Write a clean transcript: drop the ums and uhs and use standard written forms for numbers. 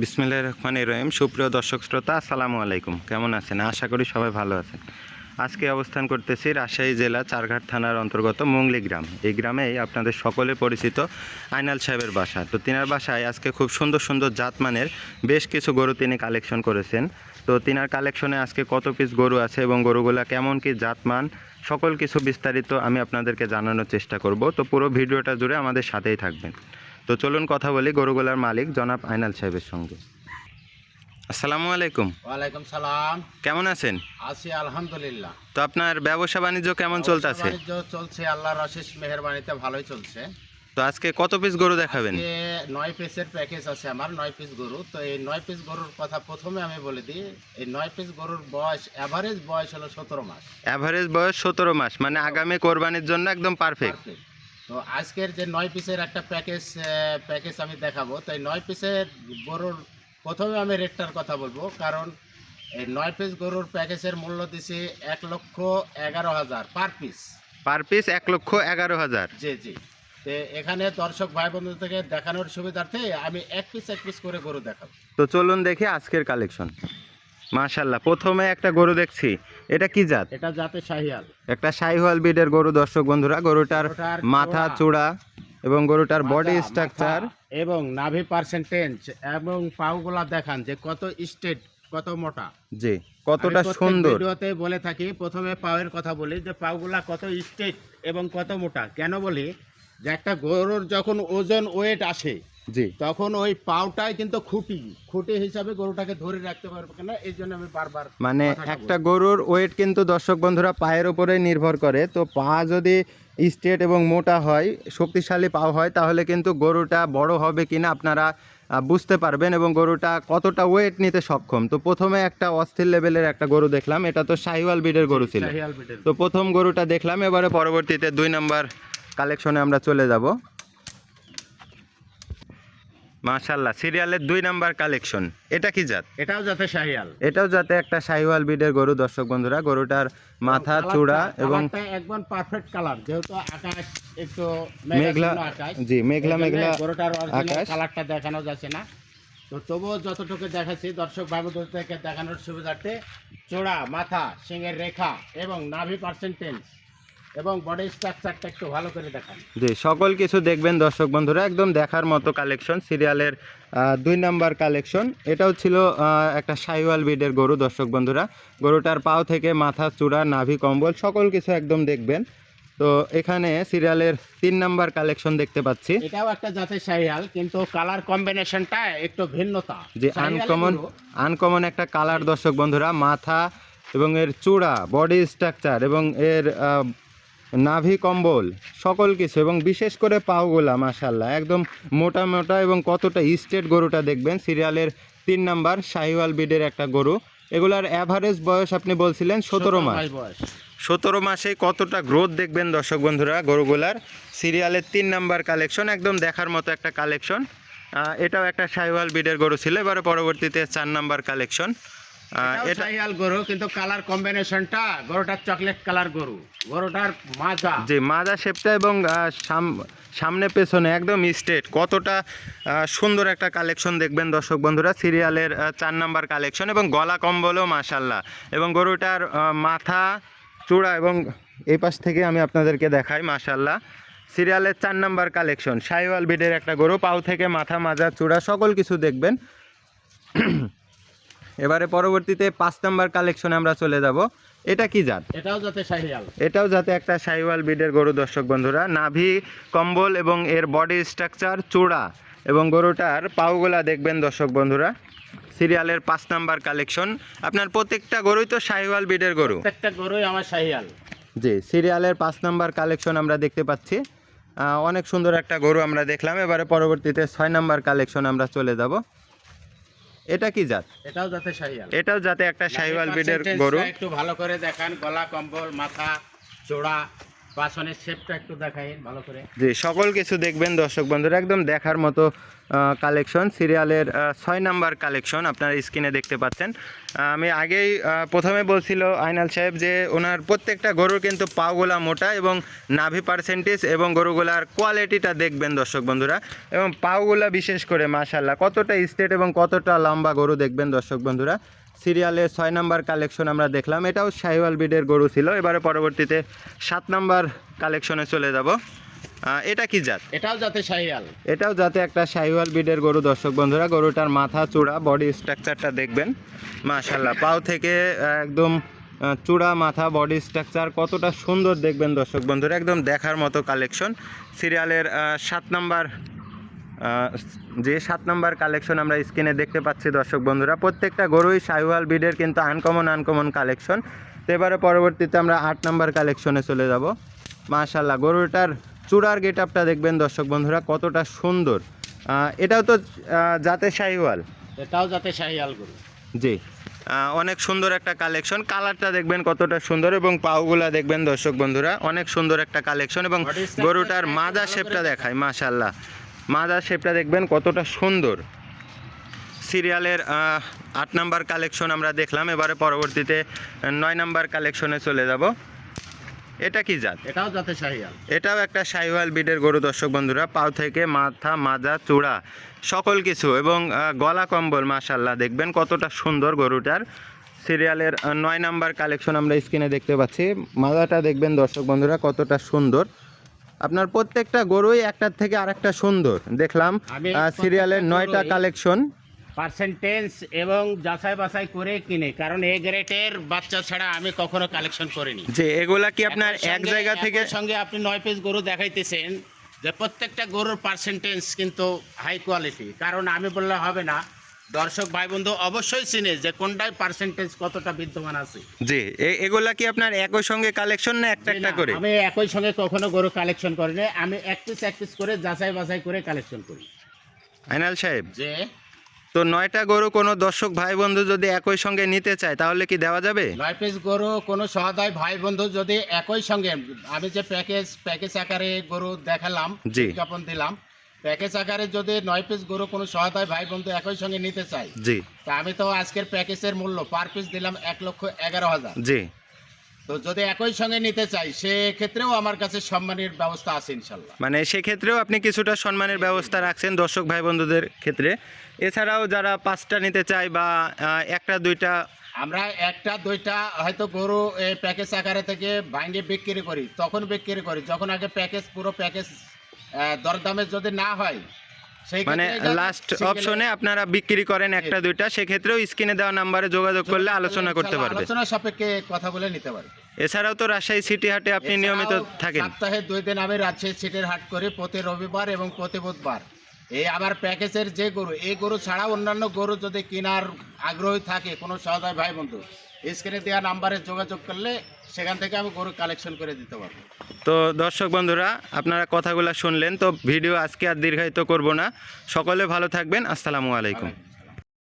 বিসমিল্লাহির রহমানির রহিম। সুপ্রিয় দর্শক শ্রোতা, আসসালামু আলাইকুম। কেমন আছেন? আশা করি সবাই ভালো আছেন। আজকে অবস্থান করতেছি রাজশাহী জেলা চারঘাট থানার অন্তর্গত মুংলি গ্রাম। এই গ্রামেই আপনাদের সকলে পরিচিত আইনাল সাহেবের বাসা। তো তিনার বাসায় আজকে খুব সুন্দর সুন্দর জাতমানের বেশ কিছু গরু তিনি কালেকশন করেছেন। তো তিনার কালেকশনে আজকে কত পিস গরু আছে এবং গরুগুলা কেমন কি জাতমান সকল কিছু বিস্তারিত আমি আপনাদেরকে জানানোর চেষ্টা করব। তো পুরো ভিডিওটা জুড়ে আমাদের সাথেই থাকবেন। তো চলুন কথা বলি গরুগুলার মালিক জনাব আইনাল সাহেবের সঙ্গে। আসসালামু আলাইকুম। ওয়ালাইকুম সালাম। কেমন আছেন? আছি আলহামদুলিল্লাহ। তো আপনার ব্যবসা বাণিজ্য কেমন চলতেছে? বাণিজ্য চলছে আল্লাহর অশেষ মেহেরবানিতে ভালোই চলছে। তো আজকে কত পিস গরু দেখাবেন? 9 পিসের প্যাকেজ আছে আমার, 9 পিস গরু। তো এই 9 পিস গরুর কথা প্রথমে আমি বলে দিই। এই 9 পিস গরুর বয়স, এভারেজ বয়স হলো 17 মাস। এভারেজ বয়স 17 মাস, মানে আগামী কোরবানির জন্য একদম পারফেক্ট। তো আজকের যে 9 পিসের একটা প্যাকেজ আমি দেখাবো। তো এই 9 পিসের গরুর প্রথমে আমি রেটটার কথা বলবো, কারণ এই 9 পিস গরুর প্যাকেজের মূল্য দিছি 1,11,000 পার পিস। Per piece 1,11,000। জি জি। তো এখানে দর্শক ভাই বন্ধু থেকে দেখানোর সুবিধার্থে আমি এক পিস করে গরু দেখাবো। তো চলুন দেখি আজকের কালেকশন। মাশাআল্লাহ, প্রথমে একটা গরু দেখছি। এটা কি জাত? এটা জাতে শাহিয়াল। একটা শাহিওয়াল বিডের গরু দর্শক বন্ধুরা। গরুটার মাথা চূড়া এবং গরুটার বডি স্ট্রাকচার এবং নাভি পার্সেন্টেজ এবং পাউগুলা দেখান যে কত স্ট্রেট, কত মোটা। জি, কতটা সুন্দর। ভিডিওতে বলে থাকি, প্রথমে পাউয়ের কথা বলি যে পাউগুলা কত স্ট্রেট এবং কত মোটা। কেন বলি যে একটা গরুর যখন ওজন ওয়েট আসে, জি, তখন ওই পাউটাই কিন্তু খুঁটি হিসাবে গরুটাকে ধরে রাখতে পারবে না। এই জন্য আমি বারবার মানে একটা গরুর ওয়েট কিন্তু দর্শক বন্ধুরা পায়ের উপরে নির্ভর করে। তো পা যদি স্ট্রেট এবং মোটা হয়, শক্তিশালী পা হয়, তাহলে কিন্তু গরুটা বড় হবে কিনা আপনারা বুঝতে পারবেন এবং গরুটা কতটা ওয়েট নিতে সক্ষম। তো প্রথমে একটা অস্থির লেভেলের একটা গরু দেখলাম। এটা তো শাহিওয়াল বিডের গরু ছিল। তো প্রথম গরুটা দেখলাম, এবারে পরবর্তীতে 2 নাম্বার কালেকশনে আমরা চলে যাব। মাশাআল্লাহ, সিরিয়ালের 2 নাম্বার কালেকশন। এটা কি জাত? এটাও যাতে শাহিয়াল। এটাও যাতে একটা শাহিওয়াল বিডের গরু দর্শক বন্ধুরা। গরুটার মাথা চূড়া এবং একদম পারফেক্ট কালার, যেহেতু আকাশ একটু মেঘলা, জি মেঘলা মেঘলা গরুটার আকাশ, কালারটা দেখানো যাচ্ছে না। তো তবুও যতটুকু দেখাচ্ছি দর্শক ভাইবোনদের থেকে দেখানোর সুবিধার্থে চূড়া, মাথা, শিংয়ের রেখা এবং নাভি পার্সেন্টেজ এবং বডি স্ট্রাকচারটা একটু ভালো করে দেখান। জি, সকল কিছু দেখবেন দর্শক বন্ধুরা, একদম দেখার মতো কালেকশন। সিরিয়ালের 2 নাম্বার কালেকশন। এটাও ছিল একটা শাহিওয়াল বিডের গরু দর্শক বন্ধুরা। গরুটার পাও থেকে মাথা চূড়া নাভি কম্বল সকল কিছু একদম দেখবেন। তো এখানে সিরিয়ালের 3 নাম্বার কালেকশন দেখতে পাচ্ছি। এটাও একটা জাতের শাহিওয়াল, কিন্তু কালার কম্বিনেশনটা একটু ভিন্নতা। যে আনকমন একটা কালার দর্শক বন্ধুরা। মাথা এবং এর চূড়া, বডি স্ট্রাকচার এবং এর নাভি কম্বল সকল কিছু, এবং বিশেষ করে পাওগুলা মাশাআল্লাহ একদম মোটা মোটা এবং কতটা স্ট্রেট গরুটা দেখবেন। সিরিয়ালের 3 নাম্বার শাহিওয়াল বিডের একটা গরু। এগুলার অ্যাভারেজ বয়স আপনি বলছিলেন 17 মাস। 17 মাসে কতটা গ্রোথ দেখবেন দর্শক বন্ধুরা গরুগুলার। সিরিয়ালের 3 নাম্বার কালেকশন, একদম দেখার মতো একটা কালেকশন। এটাও একটা শাহিওয়াল বিডের গরু ছিল। এবারে পরবর্তীতে 4 নাম্বার কালেকশন। এটা শাহিওয়াল গরু, কিন্তু কালার কম্বিনেশনটা গরুটার চকলেট কালার গরু। গরুটার মাজা, জি মাজা শেপটা এবং সামনে পেছনে একদম স্ট্রেট, কতটা সুন্দর একটা কালেকশন দেখবেন দর্শক বন্ধুরা। সিরিয়ালের 4 নাম্বার কালেকশন এবং গলা কম্বলও মাশাআল্লাহ, এবং গরুটার মাথা চূড়া এবং এই পাশ থেকে আমি আপনাদেরকে দেখাই মাশাআল্লাহ। সিরিয়ালের 4 নাম্বার কালেকশন, শাহিওয়াল বিডের একটা গরু। পাও থেকে মাথা, মাজা, চূড়া সকল কিছু দেখবেন। এবারে পরবর্তীতে 5 নাম্বার কালেকশনে আমরা চলে যাব। এটা কি জাত? এটাও যাতে শাহিওয়াল। এটাও যাতে একটা শাহিওয়াল বিডের গরু দর্শক বন্ধুরা। নাভি কম্বল এবং এর বডি স্ট্রাকচার, চূড়া এবং গরুটার পাউগুলা দেখবেন দর্শক বন্ধুরা। সিরিয়ালের 5 নাম্বার কালেকশন। আপনার প্রত্যেকটা গরুই তো শাহিওয়াল বিডের গরু? প্রত্যেকটা গরুই আমার শাহিওয়াল। জি, সিরিয়ালের 5 নাম্বার কালেকশন আমরা দেখতে পাচ্ছি। অনেক সুন্দর একটা গরু আমরা দেখলাম। এবারে পরবর্তীতে 6 নাম্বার কালেকশন আমরা চলে যাব। এটা কি জাত? এটাও যাতে শাহিওয়াল। এটাও যাতে একটা শাহিওয়াল বিডের গরু। একটু ভালো করে দেখান, গলা কম্বল, মাথা চূড়া, পাছনের শেপটা একটু দেখাই ভালো করে। জি, সকল কিছু দেখবেন দর্শক বন্ধুরা, একদম দেখার মতো কালেকশন, সিরিয়ালের 6 নাম্বার কালেকশন আপনারা স্ক্রিনে দেখতে পাচ্ছেন। আমি আগেই প্রথমে বলছিল আইনাল সাহেব যে ওনার প্রত্যেকটা গরুর কিন্তু পাগুলা মোটা এবং নাভি পার্সেন্টেজ এবং গরুগুলার কোয়ালিটিটা দেখবেন দর্শক বন্ধুরা, এবং পাগুলা বিশেষ করে মাশাআল্লাহ কতটা স্ট্রেট এবং কতটা লম্বা গরু দেখবেন দর্শক বন্ধুরা। সিরিয়ালে 6 নাম্বার কালেকশন আমরা দেখলাম, এটাও শাহিওয়াল ব্রিডের গরু ছিল। এবারে পরবর্তীতে 7 নাম্বার কালেকশনে চলে যাব। এটা কি জাত? এটাও যাতে শাহিয়াল। এটাও যাতে একটা শাহিওয়াল ব্রিডের গরু দর্শক বন্ধুরা। গরুটার মাথা চূড়া বডি স্ট্রাকচারটা দেখবেন মাশাআল্লাহ, পাও থেকে একদম চূড়া মাথা বডি স্ট্রাকচার কতটা সুন্দর দেখবেন দর্শক বন্ধুরা, একদম দেখার মতো কালেকশন। সিরিয়ালের 7 নাম্বার যে 7 নাম্বার কালেকশন আমরা স্ক্রিনে দেখতে পাচ্ছি দর্শক বন্ধুরা, প্রত্যেকটা গরুই শাহিওয়াল ব্রিডের কিন্তু আনকমন কালেকশন। তো এবারে পরবর্তীতে আমরা 8 নাম্বার কালেকশনে চলে যাব। মাশাআল্লাহ গরুটার চূড়ার গেট আপটা দেখবেন দর্শক বন্ধুরা কতটা সুন্দর। এটাও তো জাতে শাহিওয়াল? এটাও যাতে শাহিয়াল গরু। জি, অনেক সুন্দর একটা কালেকশন, কালারটা দেখবেন কতটা সুন্দর এবং পাউগুলা দেখবেন দর্শক বন্ধুরা, অনেক সুন্দর একটা কালেকশন। এবং গরুটার মাজা শেপটা দেখায় মাশাআল্লাহ, মাজা শেপটা দেখবেন কতটা সুন্দর। সিরিয়ালের 8 নাম্বার কালেকশন আমরা দেখলাম, এবারে পরবর্তীতে 9 নাম্বার কালেকশনে চলে যাব। এটা কি জাত? এটাও যাতে শাহিয়াল। এটাও একটা শাহিওয়াল ব্রিডের গরু দর্শক বন্ধুরা, পাও থেকে মাথা মাজা চূড়া সকল কিছু এবং গলা কম্বল মাশাআল্লাহ দেখবেন কতটা সুন্দর গরুটার। সিরিয়ালের 9 নাম্বার কালেকশন আমরা স্ক্রিনে দেখতে পাচ্ছি, মাজাটা দেখবেন দর্শক বন্ধুরা কতটা সুন্দর। আপনার প্রত্যেকটা গরুই একটার থেকে আরেকটা সুন্দর দেখলাম। সিরিয়ালের 9টা কালেকশন পার্সেন্টেজ এবং যাচাই বাছাই করে কিনে, কারণ এ গ্রেডের বাচ্চা ছাড়া আমি কখনো কালেকশন করিনি। যে এগুলা কি আপনার এক জায়গা থেকে? সঙ্গে আপনি 9 পিস গরু দেখাইতেছেন, যে প্রত্যেকটা গরুর পার্সেন্টেজ কিন্তু হাই কোয়ালিটি, কারণ আমি বললে হবে না, দর্শক ভাই বন্ধু অবশ্যই চিনে যে কোনটায় পার্সেন্টেজ কতটা বিদ্যমান আছে। জি, এগুলা কি আপনার একই সঙ্গে কালেকশন না একটা একটা করে? আমি একই সঙ্গে কখনো গরু কালেকশন করিনি, আমি এক পিস করে যাচাই বাছাই করে কালেকশন করি। আইনাল সাহেব, যে তো 9টা গরু কোনো দর্শক ভাই বন্ধু যদি একই সঙ্গে নিতে চায় তাহলে কি দেওয়া যাবে? 9 পিস গরু কোনো সহায় ভাই বন্ধু যদি একই সঙ্গে, আমি যে প্যাকেজ আকারে গরু দেখালাম, জি, বিজ্ঞাপন দিলাম, প্যাকেজ আকারে যদি 9 পিস গরু কোনো সহায় ভাই বন্ধু একই সঙ্গে নিতে চাই, জি, তা আমি তো আজকের প্যাকেজের মূল্য পার পিস দিলাম 1,11,000। জি, তো যদি একই সঙ্গে নিতে চাই সেক্ষেত্রেও আমার কাছে সম্মানের ব্যবস্থা আছে ইনশাল্লাহ। মানে সেক্ষেত্রেও আপনি কিছুটা সম্মানের ব্যবস্থা রাখছেন দর্শক ভাই বন্ধুদের ক্ষেত্রে। এছাড়াও যারা 5টা নিতে চায় বা 1টা 2টা, আমরা 1টা 2টা হয়তো গরু এই প্যাকেজ আকারে থেকে ভাঙে বিক্রি করি, তখন বিক্রি করি যখন আগে পুরো প্যাকেজ দরদামে যদি না হয়, সেই মানে লাস্ট অপশনে আপনারা বিক্রি করেন 1টা 2টা, সেক্ষেত্রেও স্ক্রিনে দেওয়া নাম্বারে যোগাযোগ করলে আলোচনা করতে পারবে, আলোচনা সাপেক্ষে কথা বলে নিতে পারবে। এছাড়াও তো রাজশাহী সিটি হাটে আপনি নিয়মিত থাকেন? সপ্তাহে 2 দিন আমি রাজশাহী সিটির হাট করি, প্রতি রবিবার এবং প্রতি বুধবার। এই আমার প্যাকেজের যে গরু, এই গরু ছাড়া অন্যান্য গরু যদি কেনার আগ্রহী থাকে কোনো সহৃদয় ভাই বন্ধু, স্ক্রিনে দেওয়া নাম্বারে যোগাযোগ করলে সেখান থেকে আমি গরু কালেকশন করে দিতে পারবো। তো দর্শক বন্ধুরা আপনারা কথাগুলো শুনলেন, তো ভিডিও আজকে আর দীর্ঘায়িত করব না, সকলে ভালো থাকবেন, আসসালামু আলাইকুম।